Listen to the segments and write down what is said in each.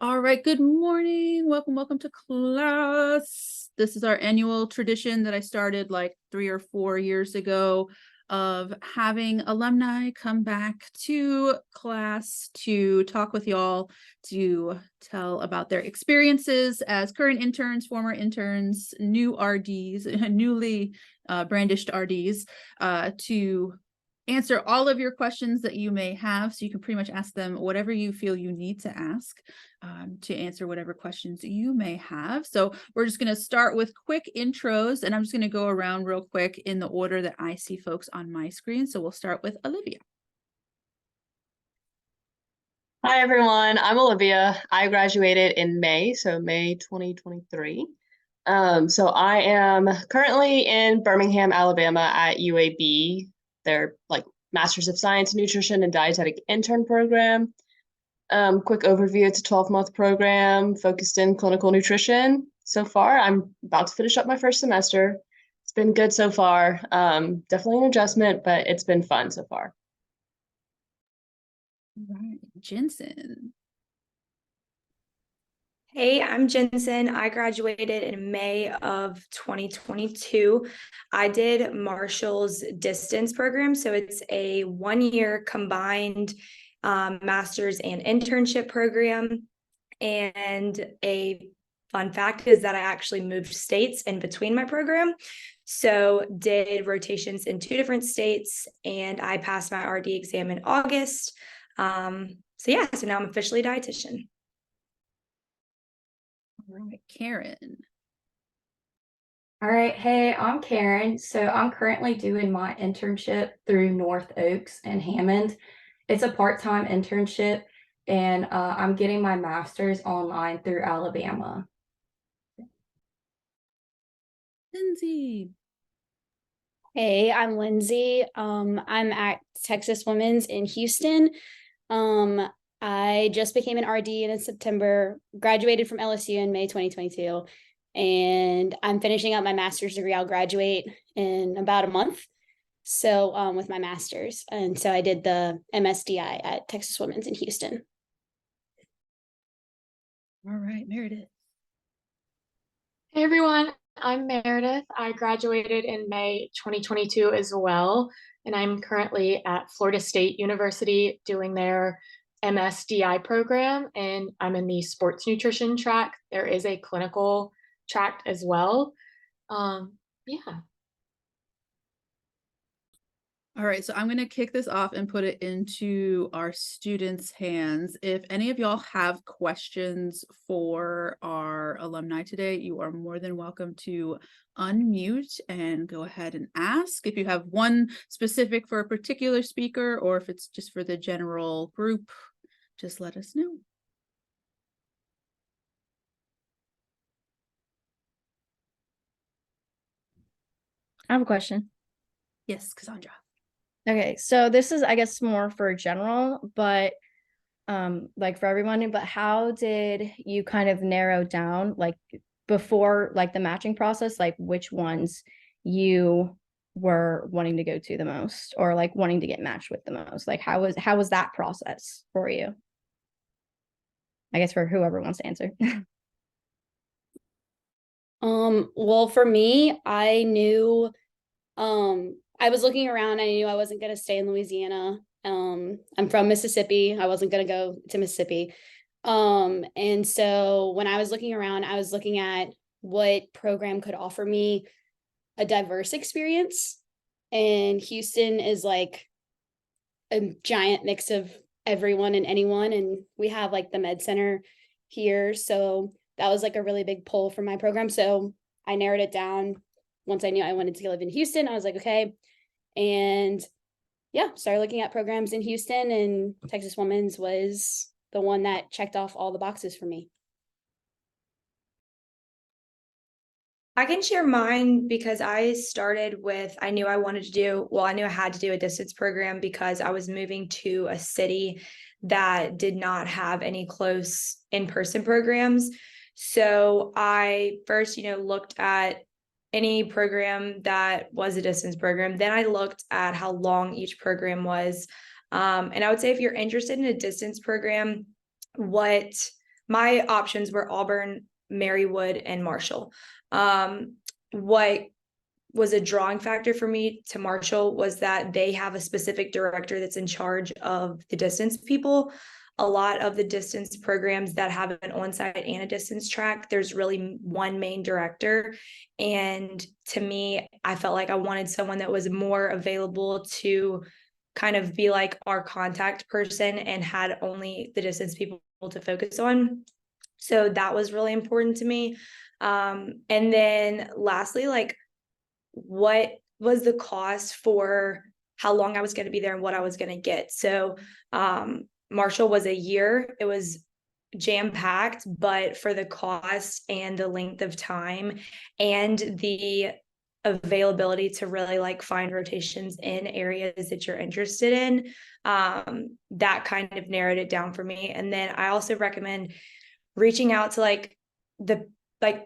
All right, good morning. Welcome to class. This is our annual tradition that I started like 3 or 4 years ago of having alumni come back to class to talk with y'all, to tell about their experiences as current interns, former interns, new RDs, newly brandished RDs, to answer all of your questions that you may have. So you can pretty much ask them whatever you feel you need to ask. To answer whatever questions you may have. So we're just going to start with quick intros, and I'm just going to go around real quick in the order that I see folks on my screen. So we'll start with Olivia. Hi, everyone. I'm Olivia. I graduated in May, so May 2023. So I am currently in Birmingham, Alabama at UAB. Their Masters of Science in Nutrition and Dietetic intern program. Quick overview, it's a 12-month program focused in clinical nutrition. So far, I'm about to finish up my first semester. It's been good so far. Definitely an adjustment, but it's been fun so far. All right, Jensen. Hey, I'm Jensen. I graduated in May of 2022. I did Marshall's distance program. So it's a 1-year combined master's and internship program. And a fun fact is that I actually moved states in between my program. So did rotations in 2 different states, and I passed my RD exam in August. So now I'm officially a dietitian. All right, Karen. All right. Hey, I'm Karen. So I'm currently doing my internship through North Oaks and Hammond. It's a part-time internship, and I'm getting my master's online through Alabama. Lindsay. Hey, I'm Lindsay. I'm at Texas Women's in Houston. I just became an RD in September, graduated from LSU in May 2022, and I'm finishing up my master's degree. I'll graduate in about a month. So with my master's. And so I did the MSDI at Texas Women's in Houston. All right, Meredith. Hey everyone, I'm Meredith. I graduated in May 2022 as well, and I'm currently at Florida State University doing their MSDI program, and I'm in the sports nutrition track. There is a clinical track as well. Yeah. All right, so I'm going to kick this off and put it into our students' hands. If any of y'all have questions for our alumni today, you are more than welcome to unmute and go ahead and ask. If you have one specific for a particular speaker, or if it's just for the general group, just let us know. I have a question. Yes, Cassandra. Okay, so this is, I guess, more for general, but for everyone, but how did you kind of narrow down, before the matching process, which ones you were wanting to go to the most, or wanting to get matched with the most? How was that process for you? I guess for whoever wants to answer. Well, for me, I knew I was looking around. I knew I wasn't going to stay in Louisiana. I'm from Mississippi. I wasn't going to go to Mississippi. And so when I was looking around, I was looking at what program could offer me a diverse experience. And Houston is like a giant mix of everyone and anyone. And we have the med center here. So that was a really big pull for my program. So I narrowed it down. Once I knew I wanted to live in Houston, I was like, okay. And started looking at programs in Houston, and Texas Women's was the one that checked off all the boxes for me. I can share mine because I started with, I knew I had to do a distance program because I was moving to a city that did not have any close in-person programs. So I first, looked at any program that was a distance program. Then I looked at how long each program was. And I would say if you're interested in a distance program, what my options were Auburn, Marywood, and Marshall. What was a drawing factor for me to Marshall was that they have a specific director that's in charge of the distance people. A lot of the distance programs that have an on-site and a distance track, there's really one main director. And to me, I felt like I wanted someone that was more available to kind of be like our contact person and had only the distance people to focus on. So that was really important to me. And then lastly, like, what was the cost for how long I was going to be there and what I was going to get. So Marshall was a year. It was jam-packed, but for the cost and the length of time and the availability to really like find rotations in areas that you're interested in, that kind of narrowed it down for me. And then I also recommend reaching out to like the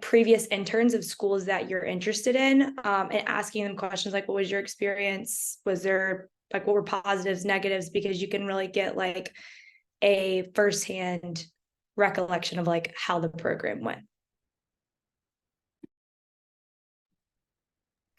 previous interns of schools that you're interested in, and asking them questions like, what was your experience? Was there like, what were positives, negatives? Because you can really get like a firsthand recollection of like how the program went.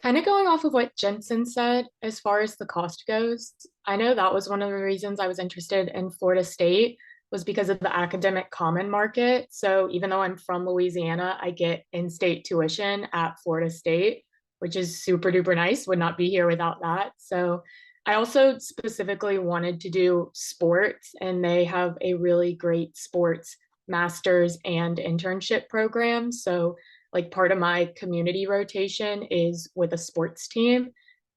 Kind of going off of what Jensen said, as far as the cost goes, I know that was one of the reasons I was interested in Florida State, was because of the academic common market. So even though I'm from Louisiana, I get in-state tuition at Florida State, which is super duper nice. Would not be here without that. So I also specifically wanted to do sports, and they have a really great sports master's and internship program. So like part of my community rotation is with a sports team.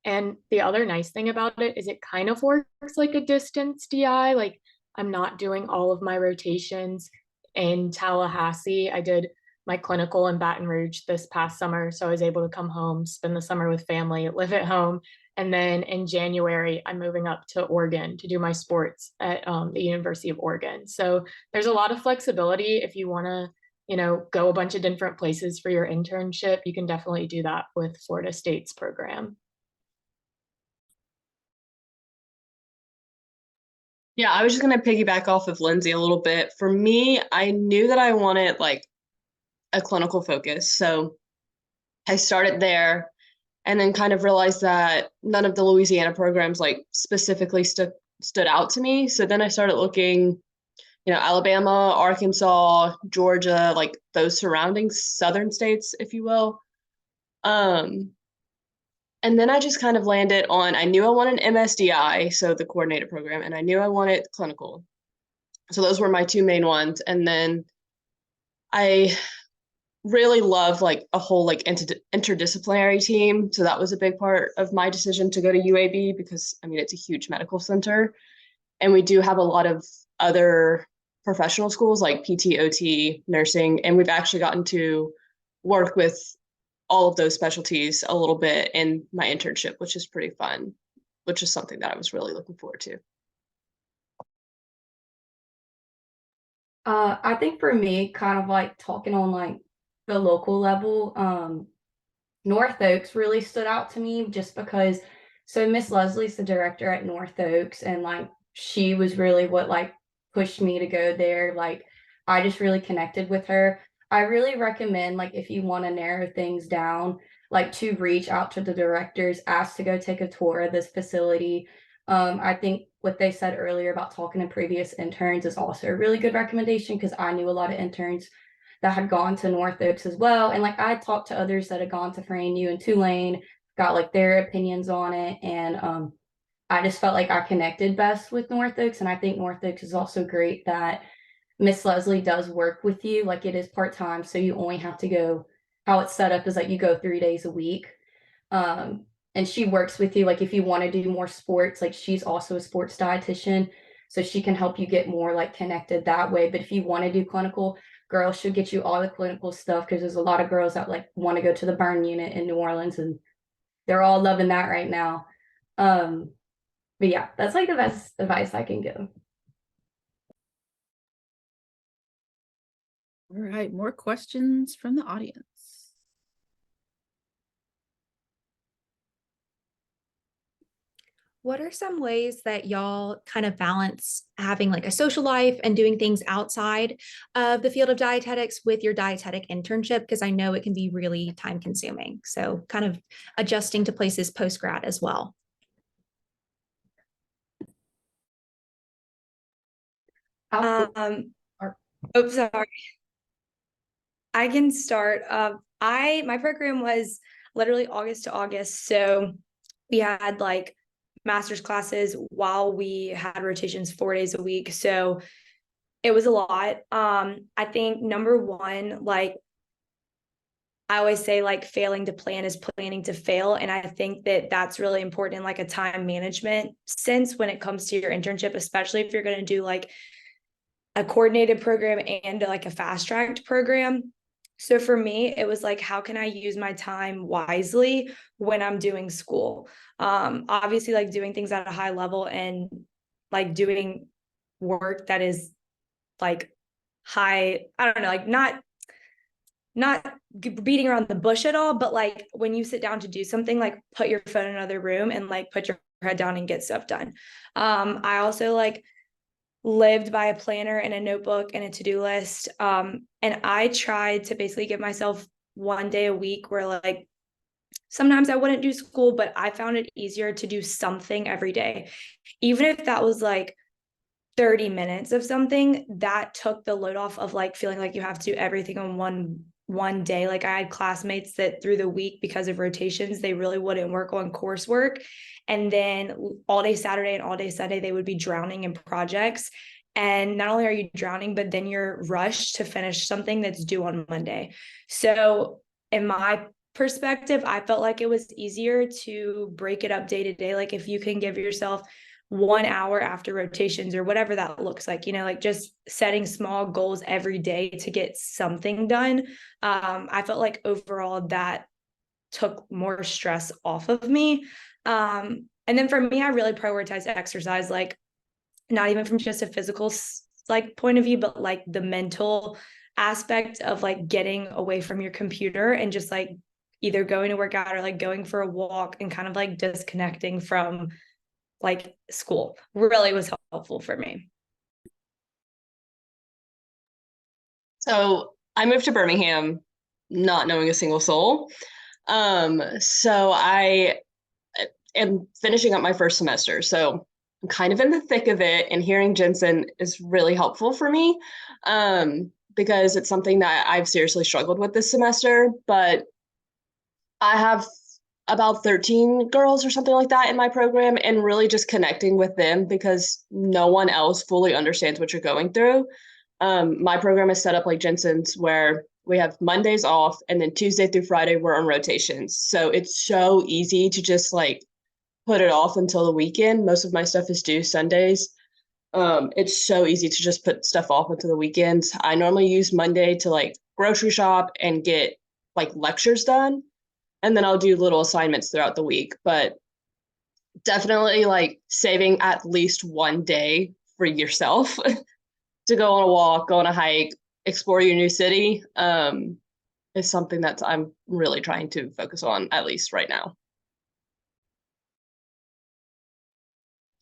And the other nice thing about it is it kind of works like a distance DI. Like I'm not doing all of my rotations in Tallahassee. I did my clinical in Baton Rouge this past summer. So I was able to come home, spend the summer with family, live at home. And then in January, I'm moving up to Oregon to do my sports at the University of Oregon. So there's a lot of flexibility. If you want to, go a bunch of different places for your internship, you can definitely do that with Florida State's program. Yeah, I was just going to piggyback off of Lindsay a little bit. For me, I knew that I wanted like a clinical focus. So I started there and then kind of realized that none of the Louisiana programs like specifically stood out to me. So then I started looking, Alabama, Arkansas, Georgia, like those surrounding southern states, if you will. And then I just kind of landed on, I knew I wanted MSDI, so the coordinator program, and I knew I wanted clinical. So those were my two main ones. And then I really love like a whole like interdisciplinary team. So that was a big part of my decision to go to UAB because, I mean, it's a huge medical center. And we do have a lot of other professional schools like PT, OT, nursing, and we've actually gotten to work with all of those specialties a little bit in my internship, which is pretty fun, which is something that I was really looking forward to. I think for me, kind of like talking on like the local level, North Oaks really stood out to me just because, so Miss Leslie's the director at North Oaks, and like she was really what like pushed me to go there. Like I just really connected with her. I really recommend, like, if you want to narrow things down, like to reach out to the directors, ask to go take a tour of this facility. I think what they said earlier about talking to previous interns is also a really good recommendation, because I knew a lot of interns that had gone to North Oaks as well. And like I talked to others that had gone to FRANU and Tulane, got like their opinions on it. And I just felt like I connected best with North Oaks. And I think North Oaks is also great that Miss Leslie does work with you. Like it is part-time, so you only have to go, how it's set up is that you go 3 days a week. And she works with you. Like if you want to do more sports, like she's also a sports dietitian, so she can help you get more like connected that way. But if you want to do clinical, girl, she'll get you all the clinical stuff, because there's a lot of girls that like want to go to the burn unit in New Orleans, and they're all loving that right now. But yeah, that's like the best advice I can give. All right, more questions from the audience. What are some ways that y'all kind of balance having like a social life and doing things outside of the field of dietetics with your dietetic internship? Because I know it can be really time consuming. So kind of adjusting to places post grad as well. Um, oh, sorry. I can start. My program was literally August to August. So we had like master's classes while we had rotations 4 days a week. So it was a lot. I think number one, like I always say, like failing to plan is planning to fail. And I think that that's really important in like a time management sense when it comes to your internship, especially if you're going to do like a coordinated program and like a fast tracked program. So for me, it was like, how can I use my time wisely when I'm doing school? Obviously, like doing things at a high level and like doing work that is like high, I don't know, like not beating around the bush at all, but like when you sit down to do something, like put your phone in another room and like put your head down and get stuff done. I also like lived by a planner and a notebook and a to-do list. And I tried to basically give myself 1 day a week where like sometimes I wouldn't do school, but I found it easier to do something every day. Even if that was like 30 minutes of something, that took the load off of like feeling like you have to do everything on one day. Like I had classmates that through the week, because of rotations, they really wouldn't work on coursework. And then all day Saturday and all day Sunday, they would be drowning in projects. And not only are you drowning, but then you're rushed to finish something that's due on Monday. So in my perspective, I felt like it was easier to break it up day to day. Like if you can give yourself 1 hour after rotations or whatever that looks like, like just setting small goals every day to get something done. I felt like overall that took more stress off of me. And then for me, I really prioritize exercise, like not even from just a physical like point of view, but like the mental aspect of like getting away from your computer and just like either going to work out or like going for a walk and kind of like disconnecting from like school really was helpful for me. So I moved to Birmingham not knowing a single soul. So I am finishing up my first semester. So I'm kind of in the thick of it, and hearing Jensen is really helpful for me because it's something that I've seriously struggled with this semester. But I have about 13 girls or something like that in my program, and really just connecting with them because no one else fully understands what you're going through. My program is set up like Jensen's, where we have Mondays off and then Tuesday through Friday we're on rotations. So it's so easy to just like put it off until the weekend. Most of my stuff is due Sundays. It's so easy to just put stuff off until the weekends. I normally use Monday to like grocery shop and get like lectures done. And then I'll do little assignments throughout the week. But definitely like saving at least 1 day for yourself to go on a walk, go on a hike, explore your new city is something that I'm really trying to focus on, at least right now.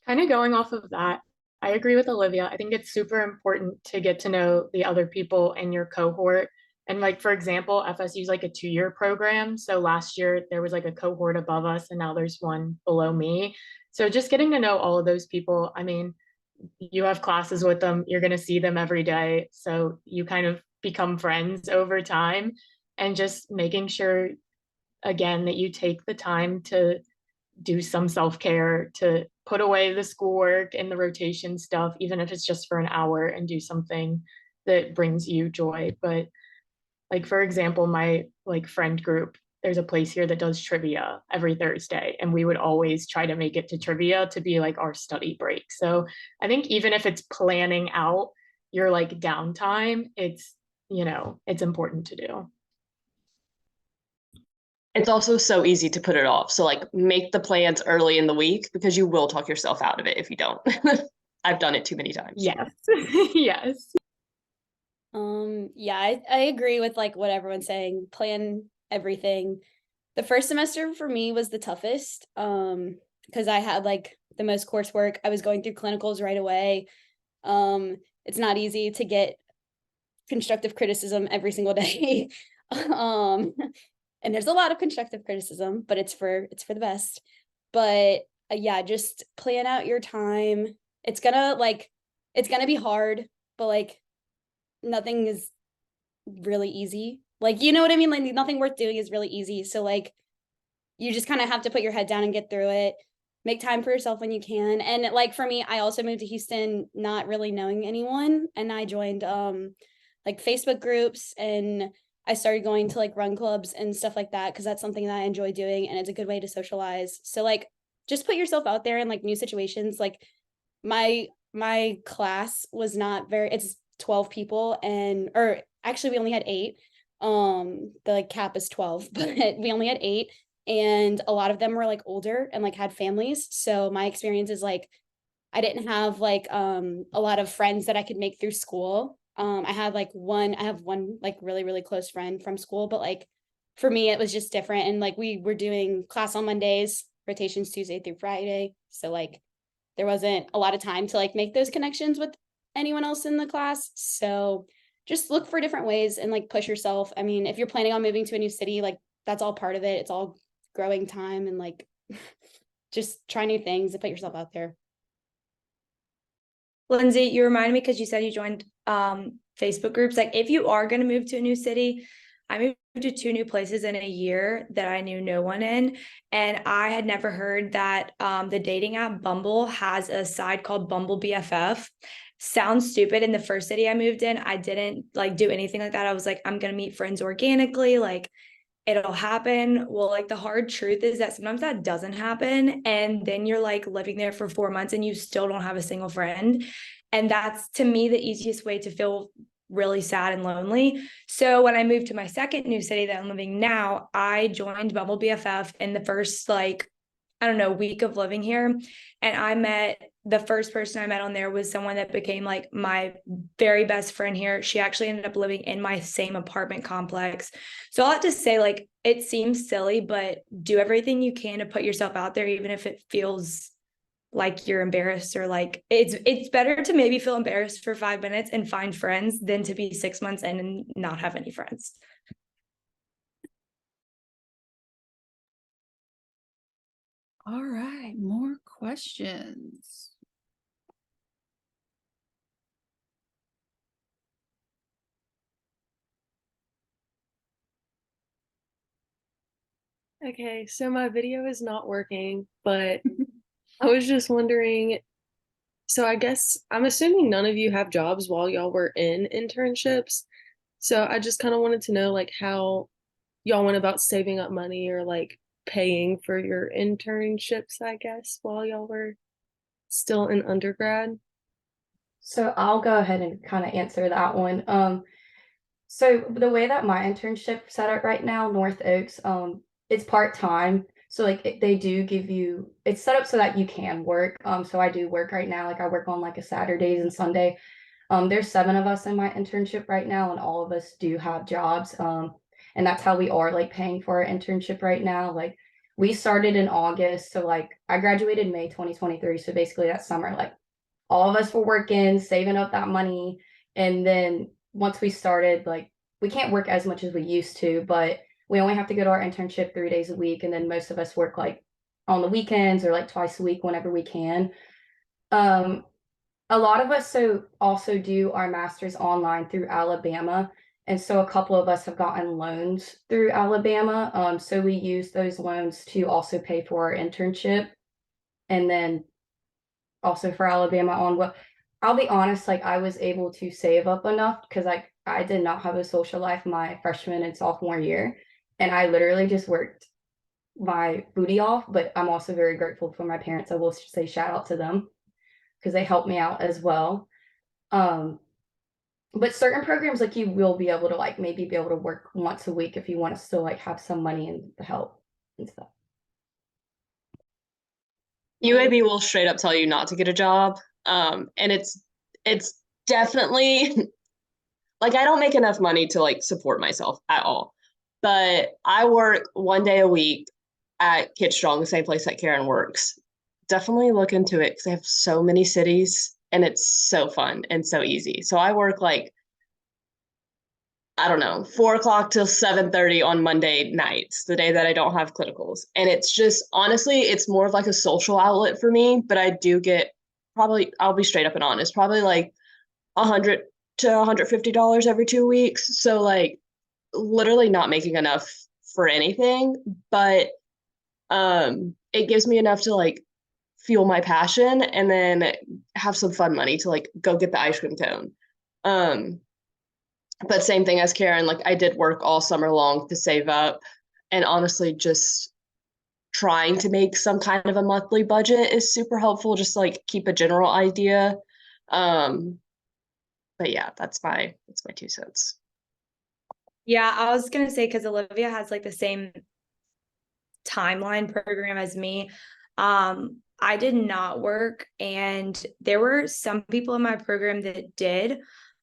Kind of going off of that, I agree with Olivia. I think it's super important to get to know the other people in your cohort. And like, for example, FSU is like a 2-year program. So last year there was like a cohort above us and now there's one below me. So just getting to know all of those people, I mean, you have classes with them, you're going to see them every day. So you kind of become friends over time, and just making sure, again, that you take the time to do some self-care, to put away the schoolwork and the rotation stuff, even if it's just for an hour, and do something that brings you joy. But like, for example, my like friend group, there's a place here that does trivia every Thursday, and we would always try to make it to trivia to be like our study break. So I think even if it's planning out your like downtime, it's important to do. It's also so easy to put it off. So like make the plans early in the week because you will talk yourself out of it if you don't. I've done it too many times. Yes. Yes. Yeah, I agree with like what everyone's saying. Plan everything. The first semester for me was the toughest because I had like the most coursework. I was going through clinicals right away. It's not easy to get constructive criticism every single day. And there's a lot of constructive criticism, but it's for the best. But yeah, just plan out your time. It's gonna be hard, but like nothing is really easy. Like, you know what I mean? Like nothing worth doing is really easy. So like you just kind of have to put your head down and get through it. Make time for yourself when you can. And like for me, I also moved to Houston not really knowing anyone, and I joined like Facebook groups, and I started going to like run clubs and stuff like that because that's something that I enjoy doing and it's a good way to socialize. So like just put yourself out there in like new situations. Like my class was not very, it's 12 people, and or actually we only had 8. The like cap is 12, but we only had 8, and a lot of them were like older and like had families. So my experience is like I didn't have like a lot of friends that I could make through school. I have one like really, really close friend from school, but like for me it was just different. And like we were doing class on Mondays, rotations Tuesday through Friday. So like there wasn't a lot of time to like make those connections with anyone else in the class. So just look for different ways and like push yourself. I mean, if you're planning on moving to a new city, like that's all part of it. It's all growing time, and like just try new things and put yourself out there. Lindsay, you remind me because you said you joined Facebook groups. Like if you are going to move to a new city, I moved to 2 new places in a year that I knew no one in. And I had never heard that the dating app Bumble has a side called Bumble BFF. Sounds stupid. In the first city I moved in, I didn't like do anything like that. I was like, I'm going to meet friends organically. Like it'll happen. Well, like the hard truth is that sometimes that doesn't happen. And then you're like living there for 4 months and you still don't have a single friend. And that's to me the easiest way to feel really sad and lonely. So when I moved to my second new city that I'm living now, I joined Bumble BFF in the first like, I don't know, week of living here. And the first person I met on there was someone that became like my very best friend here. She actually ended up living in my same apartment complex. So I'll have to say, like, it seems silly, but do everything you can to put yourself out there, even if it feels like you're embarrassed, or like it's better to maybe feel embarrassed for 5 minutes and find friends than to be 6 months in and not have any friends. All right, more questions. Okay, so my video is not working, but I was just wondering, so I guess I'm assuming none of you have jobs while y'all were in internships. So I just kind of wanted to know like how y'all went about saving up money or like paying for your internships, I guess, while y'all were still in undergrad. So I'll go ahead and kind of answer that one. So the way that my internship set up right now, North Oaks, it's part-time. So like they do give you, it's set up so that you can work. So I do work right now. Like I work on like a Saturdays and Sunday. There's 7 of us in my internship right now, and all of us do have jobs. And that's how we are like paying for our internship right now. Like we started in August. So like I graduated May 2023. So basically that summer, like all of us were working, saving up that money. And then once we started, like we can't work as much as we used to, but we only have to go to our internship 3 days a week. And then most of us work like on the weekends or like twice a week whenever we can. A lot of us also do our master's online through Alabama. And so a couple of us have gotten loans through Alabama. So we use those loans to also pay for our internship. And then also for Alabama on what I'll be honest, like I was able to save up enough because I did not have a social life my freshman and sophomore year. And I literally just worked my booty off. But I'm also very grateful for my parents. I will say shout out to them because they helped me out as well. But certain programs like you will be able to like maybe be able to work once a week if you want to still like have some money and help and stuff. UAB will straight up tell you not to get a job. And it's definitely like I don't make enough money to like support myself at all. But I work 1 day a week at Kid Strong, the same place that Karen works. definitely look into it because they have so many cities and it's so fun and so easy. So I work like, I don't know, 4 o'clock till 7:30 on Monday nights, the day that I don't have clinicals. And it's just, honestly, it's more of like a social outlet for me, but I do get probably, I'll be straight up and honest, probably like 100 to $150 every 2 weeks. So like literally not making enough for anything, but it gives me enough to like fuel my passion and then have some fun money to like go get the ice cream cone. Um, but same thing as Karen, like I did work all summer long to save up, and honestly just trying to make some kind of a monthly budget is super helpful, just to, like keep a general idea. Um, but yeah, that's my 2 cents. Yeah, I was gonna say because Olivia has like the same timeline program as me. I did not work, and there were some people in my program that did,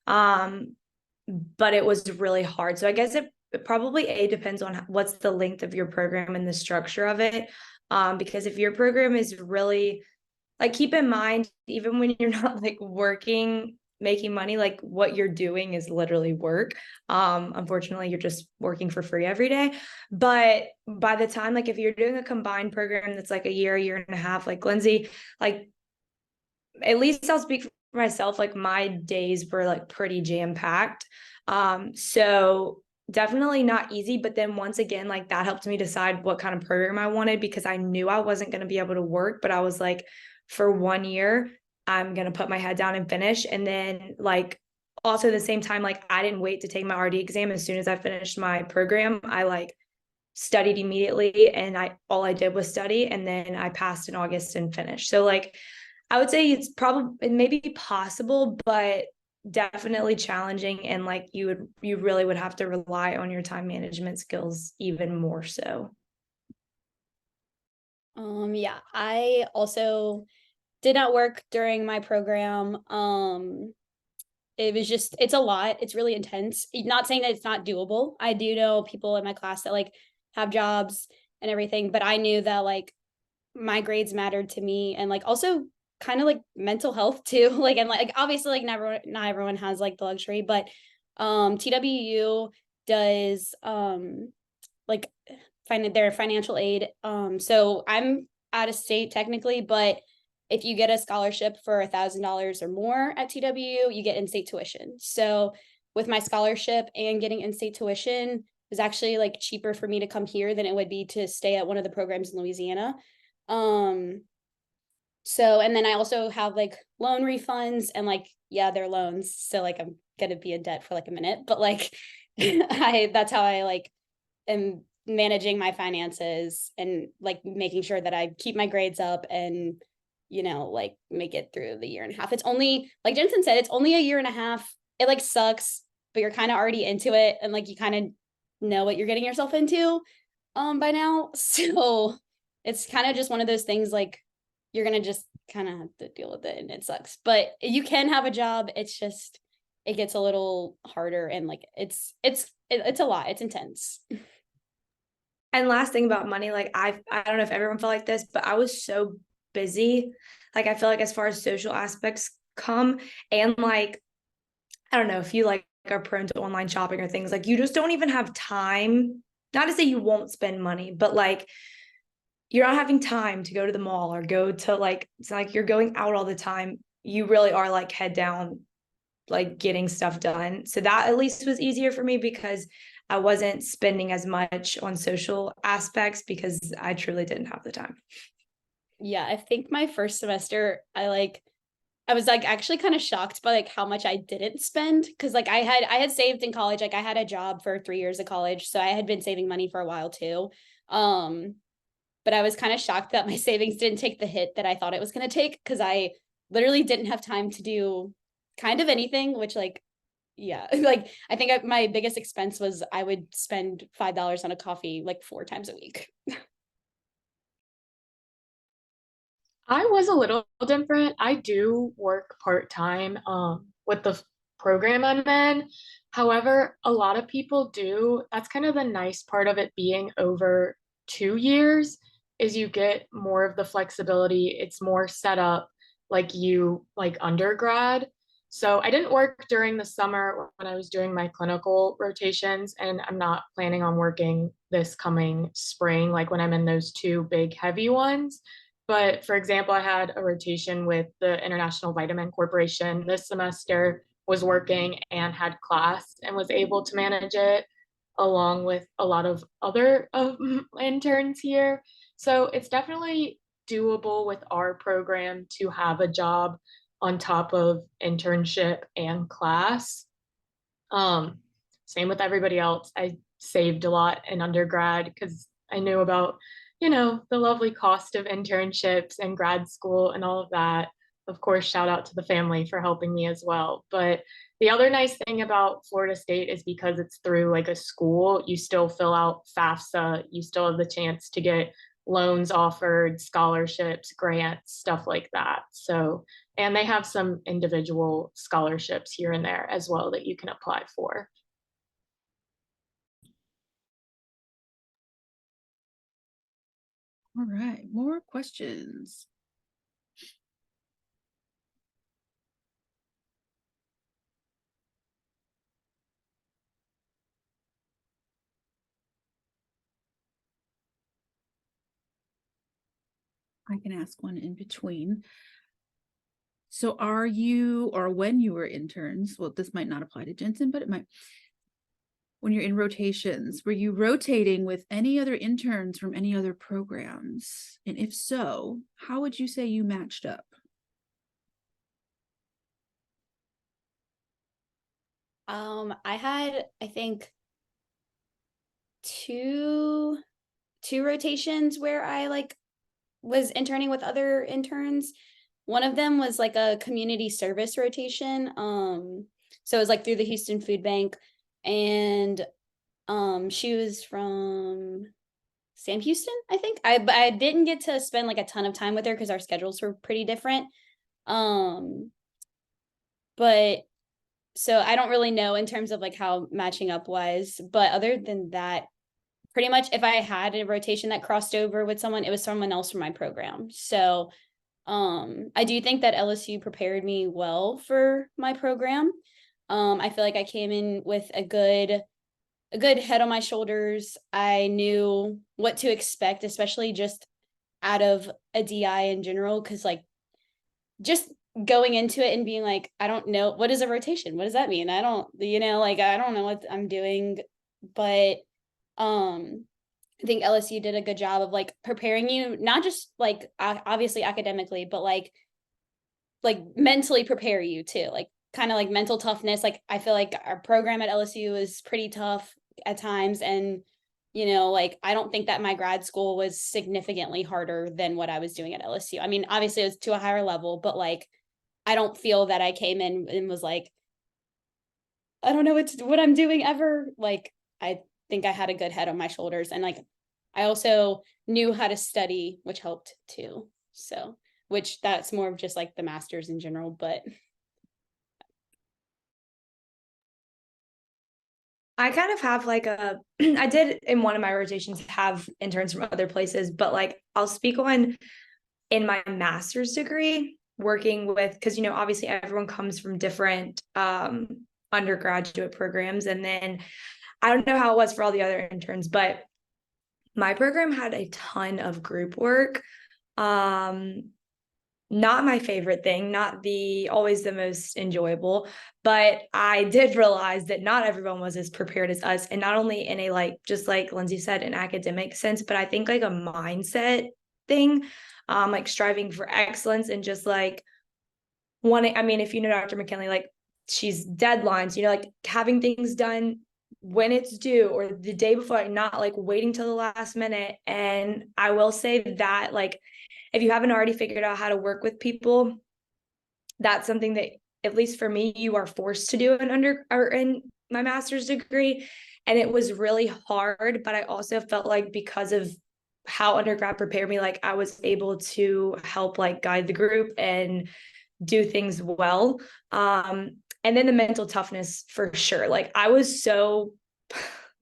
but it was really hard. So I guess it probably depends on what's the length of your program and the structure of it. Because if your program is really like, keep in mind, even when you're not like working, making money, like what you're doing is literally work. Unfortunately, you're just working for free every day. But by the time, like if you're doing a combined program that's like a year and a half, like Lindsay, like at least I'll speak for myself, like my days were like pretty jam-packed. So definitely not easy, but then once again, like that helped me decide what kind of program I wanted, because I knew I wasn't going to be able to work, but I was like, for 1 year, I'm going to put my head down and finish. And then like also at the same time, like I didn't wait to take my RD exam. As soon as I finished my program, I like studied immediately, and all I did was study, and then I passed in August and finished. So like I would say it's probably, it may be possible, but definitely challenging, and like you really would have to rely on your time management skills even more so. Yeah, I also did not work during my program. It was just, it's a lot. It's really intense. Not saying that it's not doable. I do know people in my class that like have jobs and everything, but I knew that like my grades mattered to me, and like also kind of like mental health too. Like, and like obviously like not everyone has like the luxury, but TWU does like their financial aid. So I'm out of state technically, but if you get a scholarship for $1,000 or more at TWU, you get in-state tuition. So with my scholarship and getting in-state tuition, it was actually like cheaper for me to come here than it would be to stay at one of the programs in Louisiana. So, and then I also have like loan refunds, and like, yeah, they're loans. So like, I'm gonna be in debt for like a minute, but like, that's how I like am managing my finances and like making sure that I keep my grades up and, like make it through the year and a half. It's only, like Jensen said, it's only a year and a half. It like sucks, but you're kind of already into it, and like you kind of know what you're getting yourself into by now. So it's kind of just one of those things, like you're gonna just kind of have to deal with it, and it sucks. But you can have a job. It's just it gets a little harder, and like it's a lot. It's intense. And last thing about money, like I don't know if everyone felt like this, but I was so busy. Like I feel like as far as social aspects come, and like I don't know if you like are prone to online shopping or things, like you just don't even have time. Not to say you won't spend money, but like you're not having time to go to the mall or go to like, it's like you're going out all the time. You really are like head down, like getting stuff done. So that at least was easier for me, because I wasn't spending as much on social aspects because I truly didn't have the time. Yeah, I think my first semester, I was like actually kind of shocked by like how much I didn't spend, because like I had saved in college. Like I had a job for 3 years of college, so I had been saving money for a while too. But I was kind of shocked that my savings didn't take the hit that I thought it was going to take, because I literally didn't have time to do kind of anything, which like, yeah, like I think my biggest expense was I would spend $5 on a coffee like 4 times a week. I was a little different. I do work part-time with the program I'm in. However, a lot of people do. That's kind of the nice part of it being over 2 years, is you get more of the flexibility. It's more set up like undergrad. So I didn't work during the summer when I was doing my clinical rotations, and I'm not planning on working this coming spring, like when I'm in those two big heavy ones. But for example, I had a rotation with the International Vitamin Corporation this semester, was working and had class and was able to manage it along with a lot of other interns here. So it's definitely doable with our program to have a job on top of internship and class. Um, Same with everybody else. I saved a lot in undergrad because I knew about, the lovely cost of internships and grad school and all of that. Of course, shout out to the family for helping me as well. But the other nice thing about Florida State is because it's through like a school, you still fill out FAFSA, you still have the chance to get loans offered, scholarships, grants, stuff like that. So, and they have some individual scholarships here and there as well that you can apply for. All right, more questions. I can ask one in between. So are you, or when you were interns, well, this might not apply to Jensen, but it might. When you're in rotations, were you rotating with any other interns from any other programs? And if so, how would you say you matched up? I had, I think, two rotations where I like was interning with other interns. One of them was like a community service rotation. So it was like through the Houston Food Bank, and she was from Sam Houston, I think. I didn't get to spend like a ton of time with her because our schedules were pretty different. But so I don't really know in terms of like how matching up was, but other than that, pretty much if I had a rotation that crossed over with someone, it was someone else from my program. So I do think that LSU prepared me well for my program. I feel like I came in with a good head on my shoulders. I knew what to expect, especially just out of a DI in general, because like just going into it and being like, I don't know, what is a rotation? What does that mean? I don't, like I don't know what I'm doing. But I think LSU did a good job of like preparing you, not just like obviously academically, but like mentally prepare you too, like kind of like mental toughness. Like I feel like our program at LSU is pretty tough at times, and like I don't think that my grad school was significantly harder than what I was doing at LSU. I mean, obviously it was to a higher level, but like I don't feel that I came in and was like, I don't know what I'm doing ever. Like I think I had a good head on my shoulders, and like I also knew how to study, which helped too. So, which that's more of just like the masters in general, but I kind of have like a, I did in one of my rotations have interns from other places, but like I'll speak on in my master's degree working with, because, obviously everyone comes from different undergraduate programs. And then I don't know how it was for all the other interns, but my program had a ton of group work. Not my favorite thing, not the always the most enjoyable, but I did realize that not everyone was as prepared as us. And not only in a like, just like Lindsay said, an academic sense, but I think like a mindset thing, like striving for excellence and just like wanting, I mean, if you know Dr. McKinley, like she's deadlines, like having things done when it's due or the day before, like not like waiting till the last minute. And I will say that like, if you haven't already figured out how to work with people, that's something that, at least for me, you are forced to do in my master's degree. And it was really hard, but I also felt like because of how undergrad prepared me, like I was able to help like guide the group and do things well. And then the mental toughness for sure. Like I was so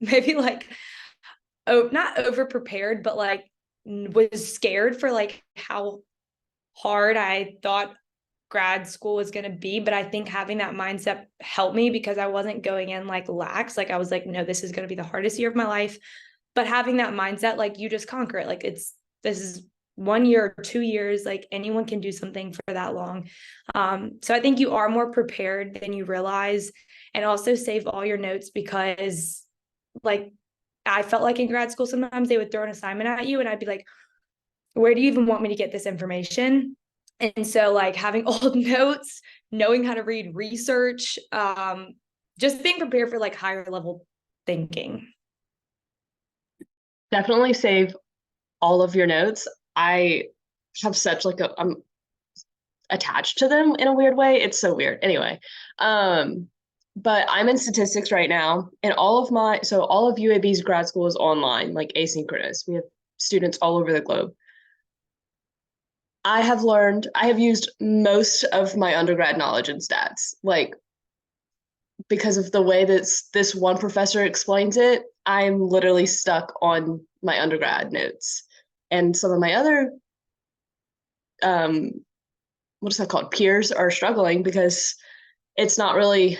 maybe like, oh, not over prepared, but like was scared for like how hard I thought grad school was going to be, but I think having that mindset helped me because I wasn't going in like lax. Like I was like, no, this is going to be the hardest year of my life. But having that mindset, like you just conquer it. Like this is 1 year or 2 years, like anyone can do something for that long. So I think you are more prepared than you realize, and also save all your notes because like I felt like in grad school, sometimes they would throw an assignment at you and I'd be like, where do you even want me to get this information? And so like having old notes, knowing how to read research, just being prepared for like higher level thinking. Definitely save all of your notes. I have such like I'm attached to them in a weird way. It's so weird. Anyway, but I'm in statistics right now, and all of UAB's grad school is online, like asynchronous. We have students all over the globe. I have used most of my undergrad knowledge in stats, like because of the way that this one professor explains it. I'm literally stuck on my undergrad notes, and some of my other what is that called, peers are struggling because it's not really,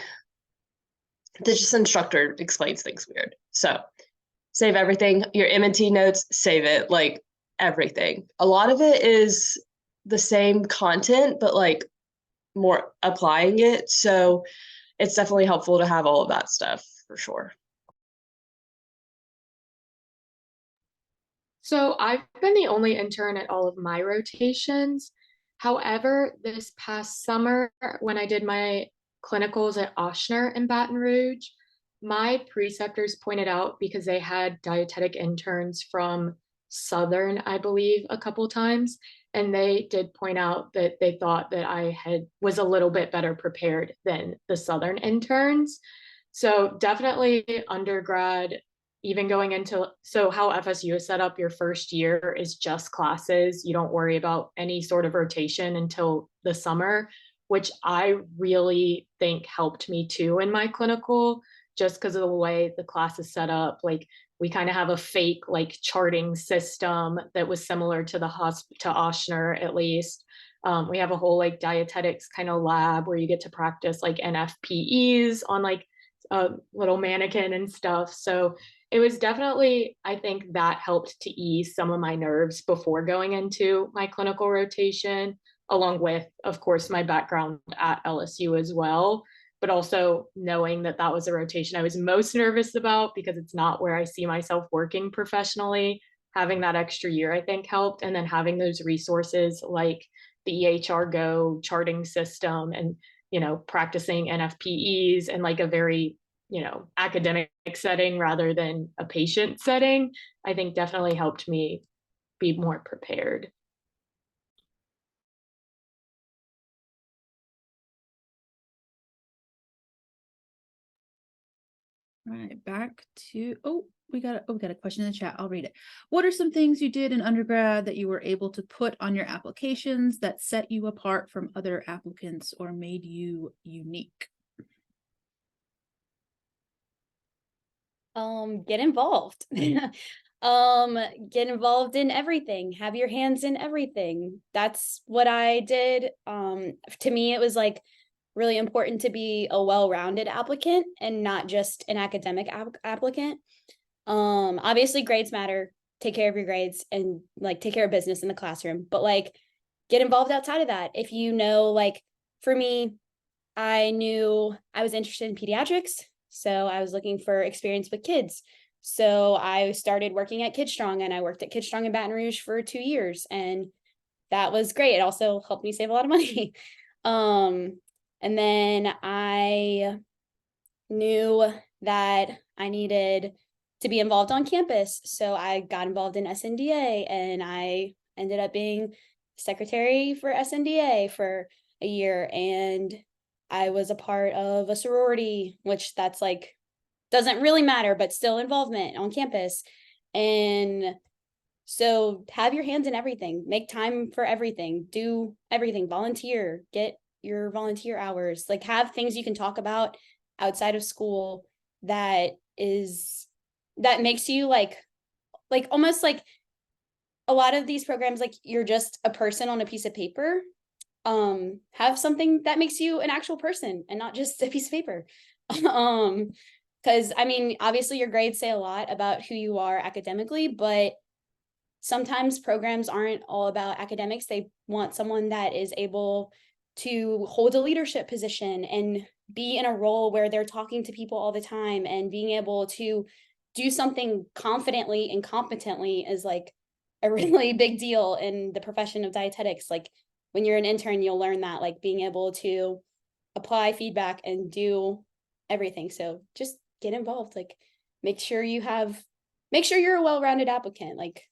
the just instructor explains things weird. So save everything. Your M&T notes, save it, like everything. A lot of it is the same content, but like more applying it. So it's definitely helpful to have all of that stuff for sure. So I've been the only intern at all of my rotations. However, this past summer, when I did my clinicals at Ochsner in Baton Rouge, my preceptors pointed out, because they had dietetic interns from Southern, I believe, a couple times, and they did point out that they thought that I was a little bit better prepared than the Southern interns. So definitely undergrad, even going into, so how FSU is set up, your first year is just classes. You don't worry about any sort of rotation until the summer, which I really think helped me too in my clinical, just because of the way the class is set up. Like we kind of have a fake like charting system that was similar to to Ochsner at least. We have a whole like dietetics kind of lab where you get to practice like NFPEs on like a little mannequin and stuff. So it was definitely, I think that helped to ease some of my nerves before going into my clinical rotation, along with, of course, my background at LSU as well. But also knowing that that was a rotation I was most nervous about because it's not where I see myself working professionally. Having that extra year, I think, helped. And then having those resources like the EHR Go charting system and, practicing NFPEs and like a very academic setting rather than a patient setting, I think definitely helped me be more prepared. All right, back to, we got a question in the chat. I'll read it. What are some things you did in undergrad that you were able to put on your applications that set you apart from other applicants or made you unique? Get involved. Get involved in everything. Have your hands in everything. That's what I did. To me, it was like really important to be a well-rounded applicant and not just an academic applicant. Obviously grades matter. Take care of your grades and like take care of business in the classroom, but like get involved outside of that. If like for me, I knew I was interested in pediatrics. So I was looking for experience with kids. So I started working at Kid Strong, and I worked at Kid Strong in Baton Rouge for 2 years, and that was great. It also helped me save a lot of money. And then I knew that I needed to be involved on campus. So I got involved in SNDA, and I ended up being secretary for SNDA for a year. And I was a part of a sorority, which that's like, doesn't really matter, but still involvement on campus. And so have your hands in everything, make time for everything, do everything, volunteer, get your volunteer hours, like have things you can talk about outside of school that makes you like almost like a lot of these programs, like you're just a person on a piece of paper. Have something that makes you an actual person and not just a piece of paper. Because I mean, obviously your grades say a lot about who you are academically, but sometimes programs aren't all about academics. They want someone that is able to hold a leadership position and be in a role where they're talking to people all the time, and being able to do something confidently and competently is like a really big deal in the profession of dietetics. Like when you're an intern, you'll learn that, like being able to apply feedback and do everything. So just get involved, like make sure you're a well-rounded applicant, like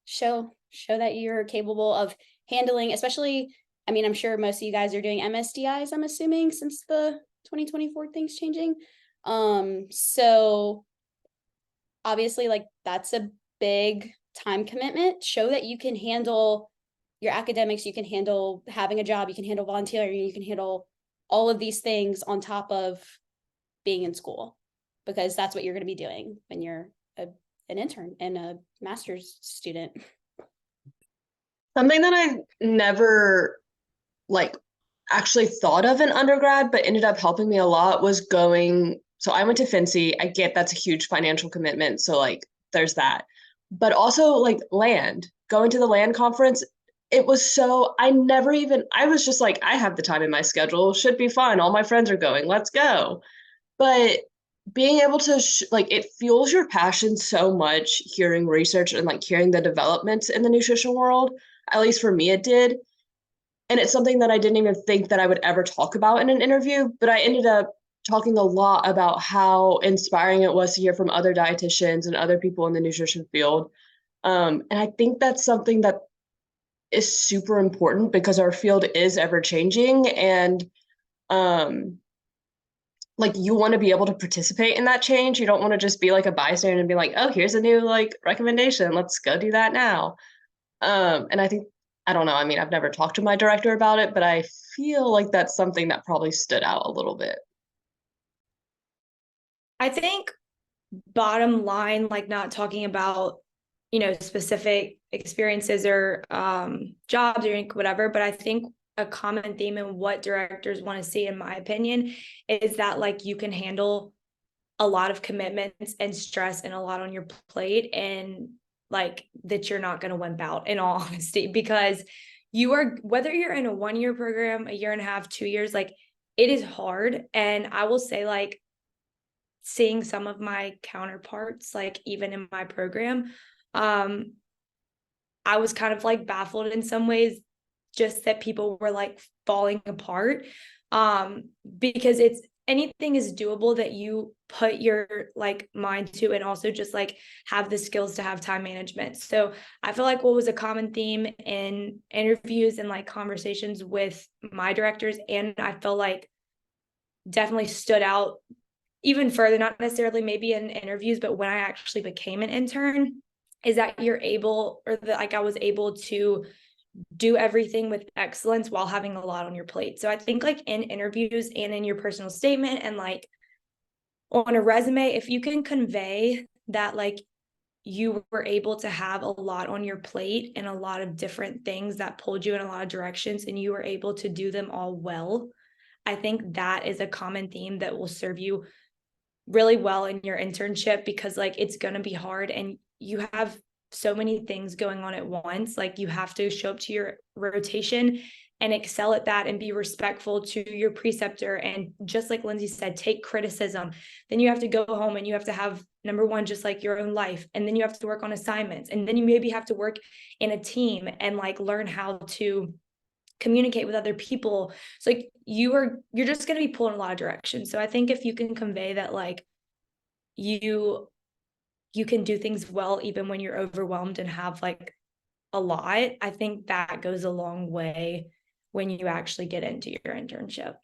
show that you're capable of handling, especially, I mean, I'm sure most of you guys are doing MSDIs, I'm assuming, since the 2024 things changing. So obviously, like that's a big time commitment. Show that you can handle your academics, you can handle having a job, you can handle volunteering, you can handle all of these things on top of being in school, because that's what you're going to be doing when you're an intern and a master's student. Something that I never like actually thought of in undergrad, but ended up helping me a lot was going. So I went to FNC. I get that's a huge financial commitment. So like there's that. But also like land, going to the land conference. It was so, I was just like, I have the time in my schedule, should be fun. All my friends are going, let's go. But being able to like, it fuels your passion so much, hearing research and like hearing the developments in the nutrition world. At least for me, it did. And it's something that I didn't even think that I would ever talk about in an interview, but I ended up talking a lot about how inspiring it was to hear from other dietitians and other people in the nutrition field. And I think that's something that is super important because our field is ever changing, and like you want to be able to participate in that change. You don't want to just be like a bystander and be like, oh, here's a new like recommendation, let's go do that now. And I don't know, I mean, I've never talked to my director about it, but I feel like that's something that probably stood out a little bit. I think bottom line, like not talking about, specific experiences or jobs or whatever, but I think a common theme in what directors want to see, in my opinion, is that like you can handle a lot of commitments and stress and a lot on your plate, and like that you're not going to wimp out, in all honesty, because you are, whether you're in a 1-year program, a year and a half, 2 years, like it is hard. And I will say, like, seeing some of my counterparts, like even in my program, I was kind of like baffled in some ways, just that people were like falling apart, because it's, anything is doable that you put your like mind to, and also just like have the skills to have time management. So I feel like what was a common theme in interviews and like conversations with my directors, and I feel like definitely stood out even further, not necessarily maybe in interviews, but when I actually became an intern, is that you're able, or that like I was able to do everything with excellence while having a lot on your plate. So I think like in interviews and in your personal statement and like on a resume, if you can convey that like you were able to have a lot on your plate and a lot of different things that pulled you in a lot of directions, and you were able to do them all well, I think that is a common theme that will serve you really well in your internship, because like it's going to be hard and you have so many things going on at once. Like you have to show up to your rotation and excel at that and be respectful to your preceptor. And just like Lindsay said, take criticism. Then you have to go home and you have to have, number one, just like your own life. And then you have to work on assignments. And then you maybe have to work in a team and like learn how to communicate with other people. So like you're just going to be pulled in a lot of directions. So I think if you can convey that like you can do things well even when you're overwhelmed and have like a lot, I think that goes a long way when you actually get into your internship.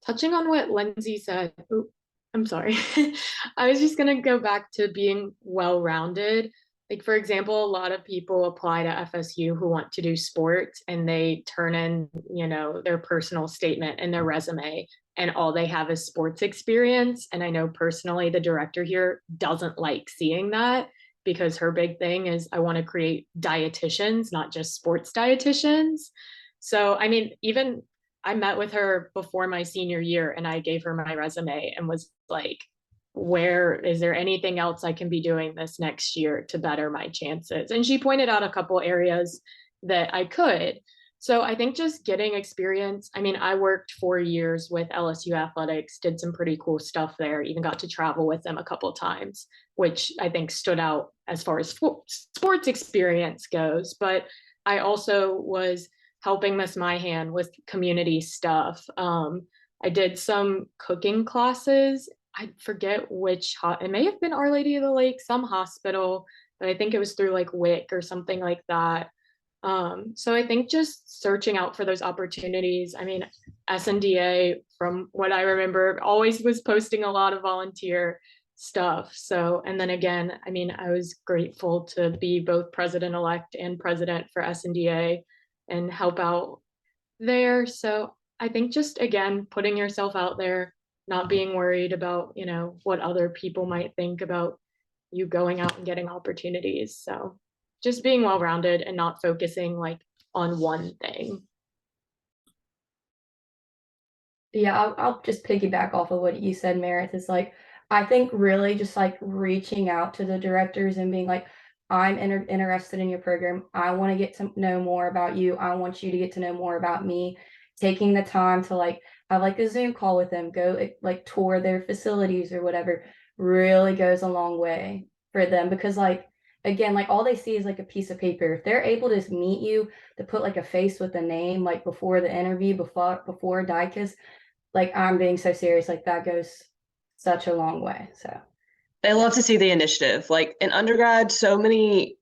Touching on what Lindsay said, I'm sorry. I was just going to go back to being well-rounded. Like, for example, a lot of people apply to FSU who want to do sports, and they turn in, their personal statement and their resume, and all they have is sports experience. And I know personally the director here doesn't like seeing that, because her big thing is, I want to create dietitians, not just sports dietitians. So, I mean, even I met with her before my senior year and I gave her my resume and was like, where is there anything else I can be doing this next year to better my chances? And she pointed out a couple areas that I could. So I think just getting experience. I mean, I worked 4 years with LSU athletics, did some pretty cool stuff there, even got to travel with them a couple times, which I think stood out as far as sports experience goes. But I also was helping Miss Myhan with community stuff. I did some cooking classes. I forget which, it may have been Our Lady of the Lake, some hospital, but I think it was through like WIC or something like that. So I think just searching out for those opportunities. I mean, SNDA, from what I remember, always was posting a lot of volunteer stuff. So, and then again, I mean, I was grateful to be both president-elect and president for SNDA and help out there. So I think just, again, putting yourself out there, not being worried about, you know, what other people might think about you going out and getting opportunities. So just being well-rounded and not focusing like on one thing. Yeah, I'll just piggyback off of what you said, Meredith. Is like, I think really just like reaching out to the directors and being like, I'm interested in your program. I want to get to know more about you. I want you to get to know more about me. Taking the time to like have like a Zoom call with them, go like tour their facilities or whatever, really goes a long way for them, because like, again, like all they see is like a piece of paper. If they're able to meet you, to put like a face with a name, like before the interview, before DICAS, like I'm being so serious, like that goes such a long way. So They love to see the initiative. Like in undergrad, so many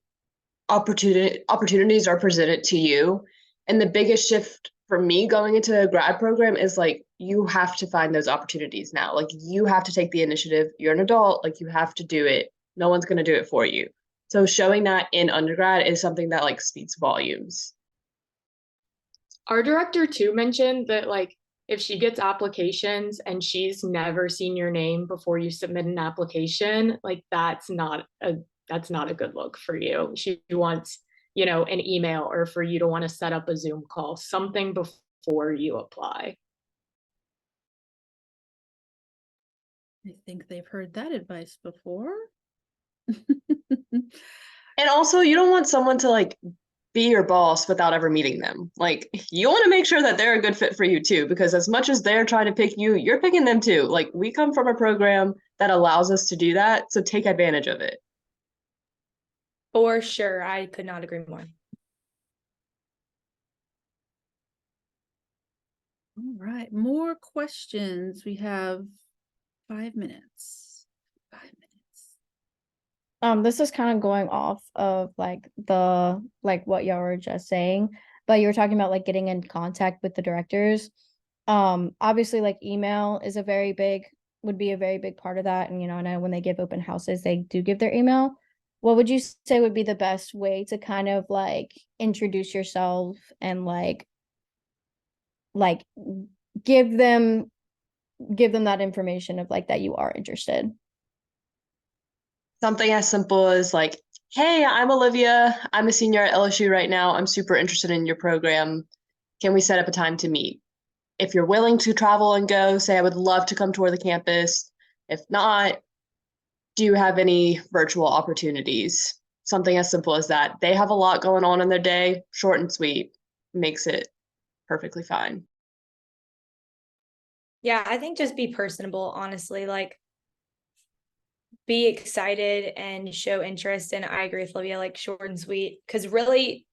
opportunities are presented to you. And the biggest shift for me going into a grad program is like, you have to find those opportunities now. Like you have to take the initiative. You're an adult, like you have to do it. No one's going to do it for you. So showing that in undergrad is something that like speaks volumes. Our director too mentioned that like if she gets applications and she's never seen your name before you submit an application, like that's not a good look for you. She wants, you know, an email or for you to want to set up a Zoom call, something before you apply. I think they've heard that advice before. And also, you don't want someone to like be your boss without ever meeting them. Like you want to make sure that they're a good fit for you too, because as much as they're trying to pick you, you're picking them too. Like we come from a program that allows us to do that, so take advantage of it. For sure. I could not agree more. All right, more questions. We have 5 minutes. 5 minutes. This is kind of going off of like what y'all were just saying, but you were talking about like getting in contact with the directors. Obviously like email is would be a very big part of that. And I know when they give open houses, they do give their email. What would you say would be the best way to kind of like introduce yourself and like give them that information of like that you are interested? Something as simple as like, hey, I'm Olivia. I'm a senior at LSU right now. I'm super interested in your program. Can we set up a time to meet? If you're willing to travel and go, say, I would love to come tour the campus. If not, do you have any virtual opportunities? Something as simple as that. They have a lot going on in their day. Short and sweet makes it perfectly fine. Yeah, I think just be personable, honestly. Like, be excited and show interest. And I agree with Olivia, like short and sweet. Because really,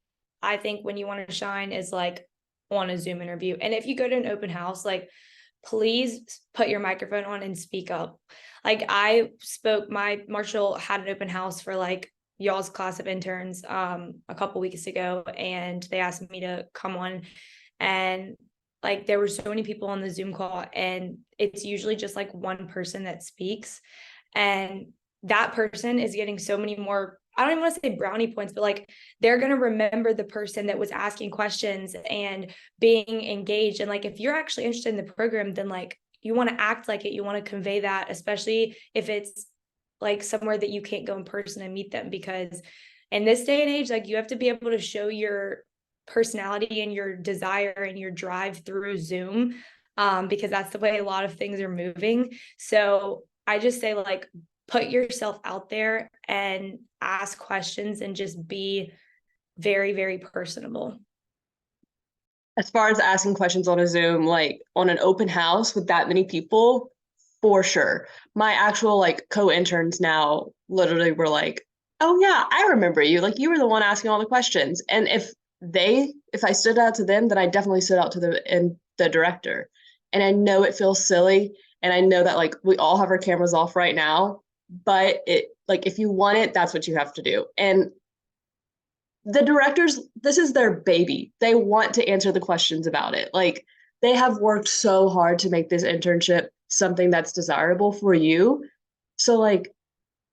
I think when you want to shine is like on a Zoom interview. And if you go to an open house, like please put your microphone on and speak up. Like my Marshall had an open house for like y'all's class of interns a couple weeks ago, and they asked me to come on, and like there were so many people on the Zoom call, and it's usually just like one person that speaks, and that person is getting so many more, I don't even want to say brownie points, but like they're going to remember the person that was asking questions and being engaged. And like if you're actually interested in the program, then like you want to act like it, you want to convey that, especially if it's like somewhere that you can't go in person and meet them, because in this day and age, like you have to be able to show your personality and your desire and your drive through Zoom, because that's the way a lot of things are moving. So I just say, like, put yourself out there and ask questions and just be very, very personable. As far as asking questions on a Zoom, like on an open house with that many people, for sure. My actual like co-interns now literally were like, oh yeah, I remember you. Like you were the one asking all the questions. And if I stood out to them, then I definitely stood out to the director. And I know it feels silly. And I know that like we all have our cameras off right now, but it like if you want it, that's what you have to do. And the directors, this is their baby. They want to answer the questions about it. Like they have worked so hard to make this internship something that's desirable for you. So like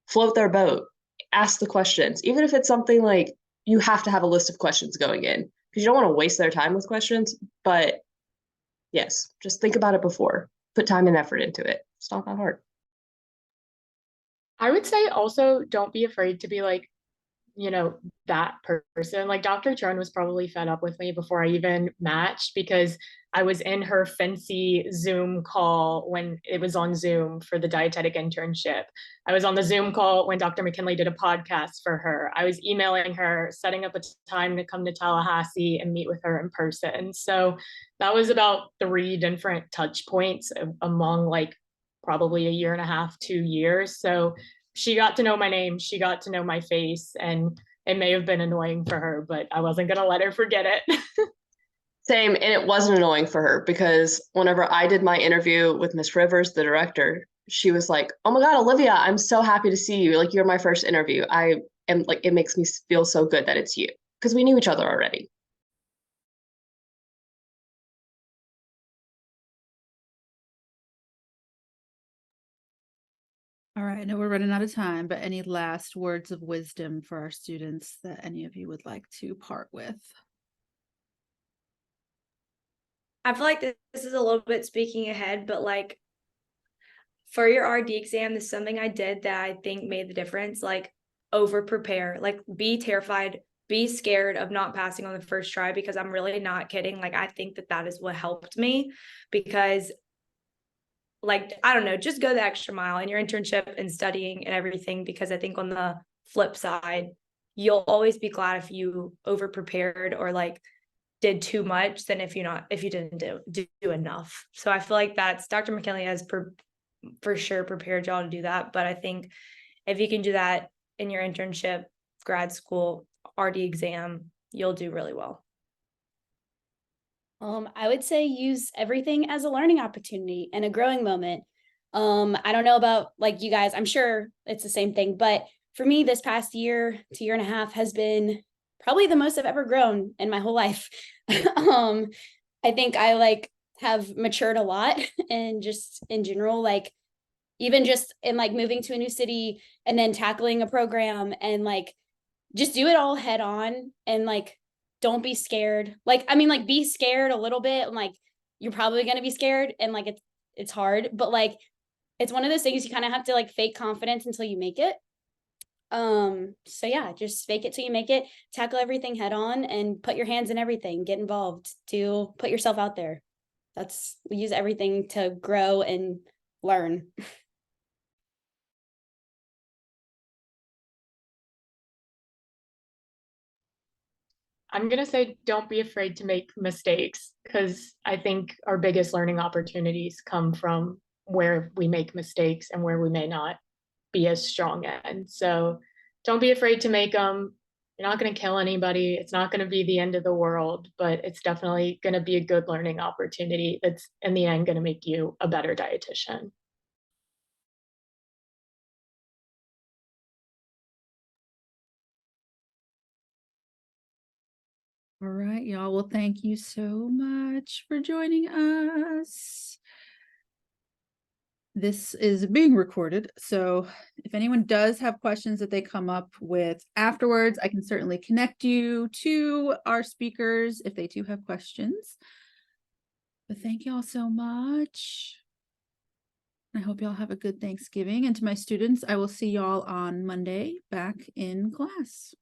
float their boat, ask the questions, even if it's something like you have to have a list of questions going in because you don't want to waste their time with questions. But yes, just think about it before, put time and effort into it. It's not that hard. I would say also don't be afraid to be like, that person. Like Dr. Chern was probably fed up with me before I even matched because I was in her fancy Zoom call when it was on Zoom for the dietetic internship. I was on the Zoom call when Dr. McKinley did a podcast for her. I was emailing her, setting up a time to come to Tallahassee and meet with her in person. So that was about 3 different touch points among like probably a year and a half, 2 years. So she got to know my name, she got to know my face, and it may have been annoying for her, but I wasn't going to let her forget it. Same, and it wasn't annoying for her because whenever I did my interview with Miss Rivers, the director, she was like, "Oh my God, Olivia, I'm so happy to see you. Like, you're my first interview. I am like, it makes me feel so good that it's you because we knew each other already." All right, I know we're running out of time, but any last words of wisdom for our students that any of you would like to part with? I feel like this is a little bit speaking ahead, but like for your RD exam, this is something I did that I think made the difference. Like over prepare, like be terrified, be scared of not passing on the first try, because I'm really not kidding. Like I think that is what helped me, because like, I don't know, just go the extra mile in your internship and studying and everything, because I think on the flip side, you'll always be glad if you over prepared or like did too much than if you didn't do enough. So I feel like that's Dr. McKinley has for sure prepared y'all to do that. But I think if you can do that in your internship, grad school, RD exam, you'll do really well. I would say use everything as a learning opportunity and a growing moment. I don't know about like you guys, I'm sure it's the same thing, but for me, this past year to year and a half has been probably the most I've ever grown in my whole life. I think I like have matured a lot and just in general, like even just in like moving to a new city and then tackling a program and like just do it all head on and like don't be scared. Like I mean like be scared a little bit and like you're probably going to be scared and like it's hard, but like it's one of those things you kind of have to like fake confidence until you make it. So yeah, just fake it till you make it, tackle everything head on and put your hands in everything, get involved, to put yourself out there. We use everything to grow and learn. I'm going to say don't be afraid to make mistakes, because I think our biggest learning opportunities come from where we make mistakes and where we may not be as strong at. So don't be afraid to make them. You're not going to kill anybody. It's not going to be the end of the world, but it's definitely going to be a good learning opportunity that's in the end going to make you a better dietitian. All right, y'all. Well, thank you so much for joining us. This is being recorded, so if anyone does have questions that they come up with afterwards, I can certainly connect you to our speakers if they do have questions. But thank you all so much. I hope y'all have a good Thanksgiving. And to my students, I will see y'all on Monday back in class.